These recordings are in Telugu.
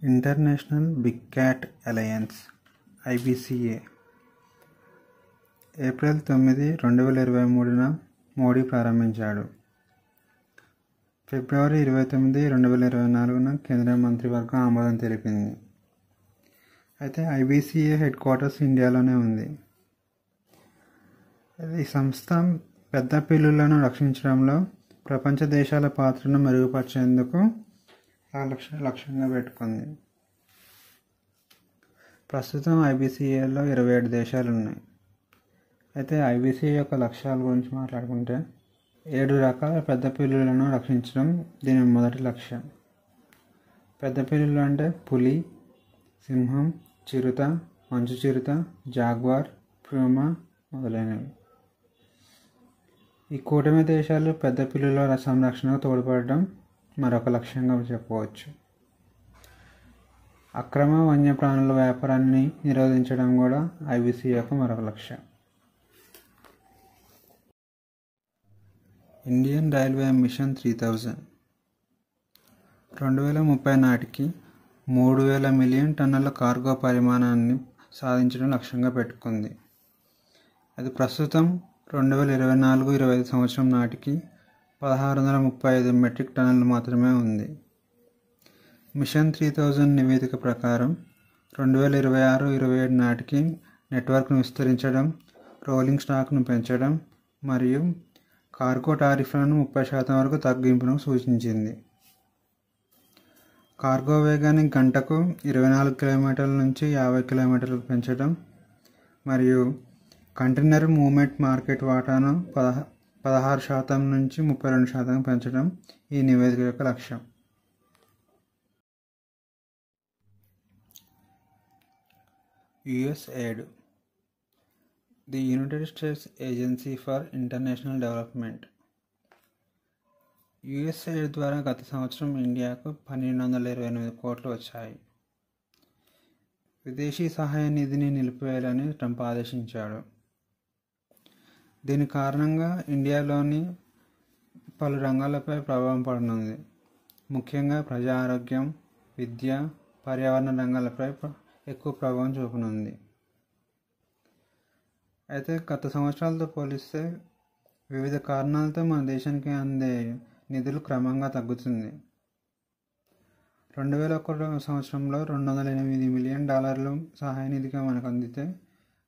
International Big Cat Alliance (IBCA) April 9, 2023న మోడీ ప్రారంభించాడు. ఫిబ్రవరి 29, 2024న కేంద్ర మంత్రివర్గం ఆమోదం తెలిపింది. అయితే IBCA హెడ్ క్వార్టర్స్ ఇండియాలోనే ఉంది. ఈ సంస్థ పెద్ద పిల్లులను రక్షించడంలో ప్రపంచ దేశాల పాత్రను మెరుగుపరిచేందుకు లక్ష్యంగా పెట్టుకుంది. ప్రస్తుతం IBCAలో 27 దేశాలు ఉన్నాయి. అయితే IBCA యొక్క లక్ష్యాల గురించి మాట్లాడుకుంటే 7 రకాల పెద్ద పిల్లులను రక్షించడం దీని మొదటి లక్ష్యం. పెద్ద పిల్లులు అంటే పులి, సింహం, చిరుత, మంచు చిరుత, జాగ్వార్, ప్యూమా మొదలైనవి. ఈ కూటమి దేశాలు పెద్ద పిల్లుల సంరక్షణకు తోడ్పడడం మరొక లక్ష్యంగా చెప్పవచ్చు. అక్రమ వన్యప్రాణుల వ్యాపారాన్ని నిరోధించడం కూడా IBCA యొక్క మరొక లక్ష్యం. ఇండియన్ రైల్వే మిషన్ 3000 2030 నాటికి 3,000 మిలియన్ టన్నుల కార్గో పరిమాణాన్ని సాధించడం లక్ష్యంగా పెట్టుకుంది. అది ప్రస్తుతం 2024-25 సంవత్సరం నాటికి 1,635 మెట్రిక్ టన్నులు మాత్రమే ఉంది. మిషన్ 3000 నివేదిక ప్రకారం 2026-27 నాటికి నెట్వర్క్ను విస్తరించడం, రోలింగ్ స్టాక్ను పెంచడం మరియు కార్గో టారిఫ్లను 30% వరకు తగ్గింపును సూచించింది. కార్గో వేగాన్ని గంటకు 24 కిలోమీటర్ల నుంచి 50 కిలోమీటర్లకు పెంచడం మరియు కంటైనర్ మూవ్మెంట్ మార్కెట్ వాటాను 16% నుంచి 32% పెంచడం ఈ నివేదిక యొక్క లక్ష్యం. USAID, the United states agency for international development. USAID ద్వారా గత సంవత్సరం ఇండియాకు 1,228 కోట్లు వచ్చాయి. విదేశీ సహాయ నిధిని నిలిపివేయాలని ట్రంప్ ఆదేశించాడు. దీని కారణంగా ఇండియాలోని పలు రంగాలపై ప్రభావం పడనుంది. ముఖ్యంగా ప్రజా ఆరోగ్యం, విద్య, పర్యావరణ రంగాలపై ఎక్కువ ప్రభావం చూపనుంది. అయితే గత సంవత్సరాలతో పోలిస్తే వివిధ కారణాలతో మన దేశానికి అందే నిధులు క్రమంగా తగ్గుతుంది. 2001 సంవత్సరంలో $208 మిలియన్ సహాయ నిధిగా మనకు అందితే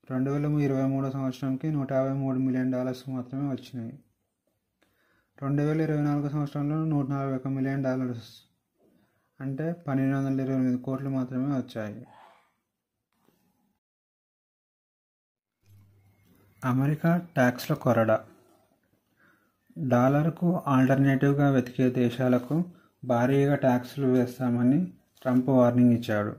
2023 సంవత్సరంకి $153 మిలియన్ మాత్రమే వచ్చినాయి. 2024 సంవత్సరంలో $141 మిలియన్ అంటే 1,228 కోట్లు మాత్రమే వచ్చాయి. అమెరికా ట్యాక్స్ల కొరడ. డాలర్కు ఆల్టర్నేటివ్గా వెతికే దేశాలకు భారీగా ట్యాక్సులు వేస్తామని ట్రంప్ వార్నింగ్ ఇచ్చాడు.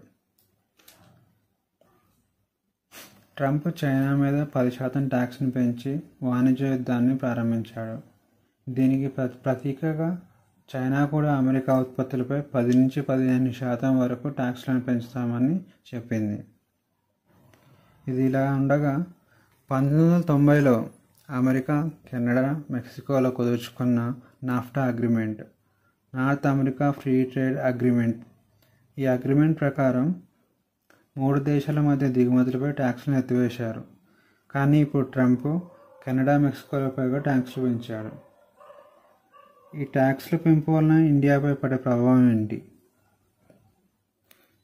ట్రంప్ చైనా మీద 10% ట్యాక్స్ను పెంచి వాణిజ్య యుద్ధాన్ని ప్రారంభించాడు. దీనికి ప్రతీకగా చైనా కూడా అమెరికా ఉత్పత్తులపై 10-15% వరకు ట్యాక్స్లను పెంచుతామని చెప్పింది. ఇది ఇలా ఉండగా 1990లో అమెరికా, కెనడా, మెక్సికోలో కుదుర్చుకున్న NAFTA agreement, North America free trade agreement, ఈ అగ్రిమెంట్ ప్రకారం 3 దేశాల మధ్య దిగుమతులపై ట్యాక్స్లను ఎత్తివేశారు. కానీ ఇప్పుడు ట్రంప్ కెనడా, మెక్సికోలపై కూడా ట్యాక్స్లు పెంచాడు. ఈ ట్యాక్స్ల పెంపు వలన ఇండియాపై పడే ప్రభావం ఏంటి?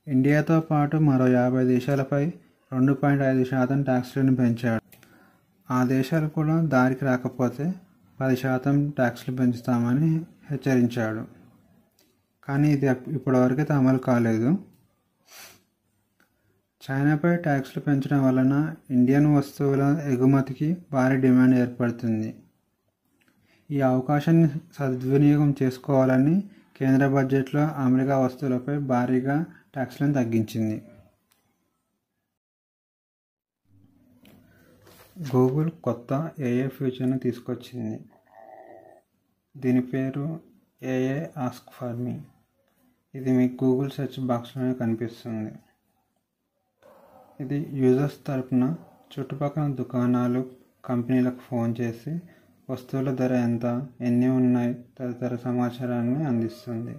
ఇండియాతో పాటు మరో 50 దేశాలపై 2.5% ట్యాక్స్లను పెంచాడు. ఆ దేశాలు కూడా దారికి రాకపోతే 10% ట్యాక్స్లు పెంచుతామని హెచ్చరించాడు. కానీ ఇది ఇప్పటివరకైతే అమలు కాలేదు. చైనాపై ట్యాక్స్లు పెంచడం వలన ఇండియన్ వస్తువుల ఎగుమతికి భారీ డిమాండ్ ఏర్పడుతుంది. ఈ అవకాశాన్ని సద్వినియోగం చేసుకోవాలని కేంద్ర బడ్జెట్లో అమెరికా వస్తువులపై భారీగా ట్యాక్స్లను తగ్గించింది. గూగుల్ కొత్త AI ఫీచర్ను తీసుకొచ్చింది. దీని పేరు AI ఆస్క్ ఫర్ మీ. ఇది మీకు గూగుల్ సెర్చ్ బాక్స్లోనే కనిపిస్తుంది. ఇది యూజర్స్ తరపున చుట్టుపక్కల దుకాణాలు, కంపెనీలకు ఫోన్ చేసి వస్తువుల ధర ఎంత, ఎన్ని ఉన్నాయి తదితర సమాచారాన్ని అందిస్తుంది.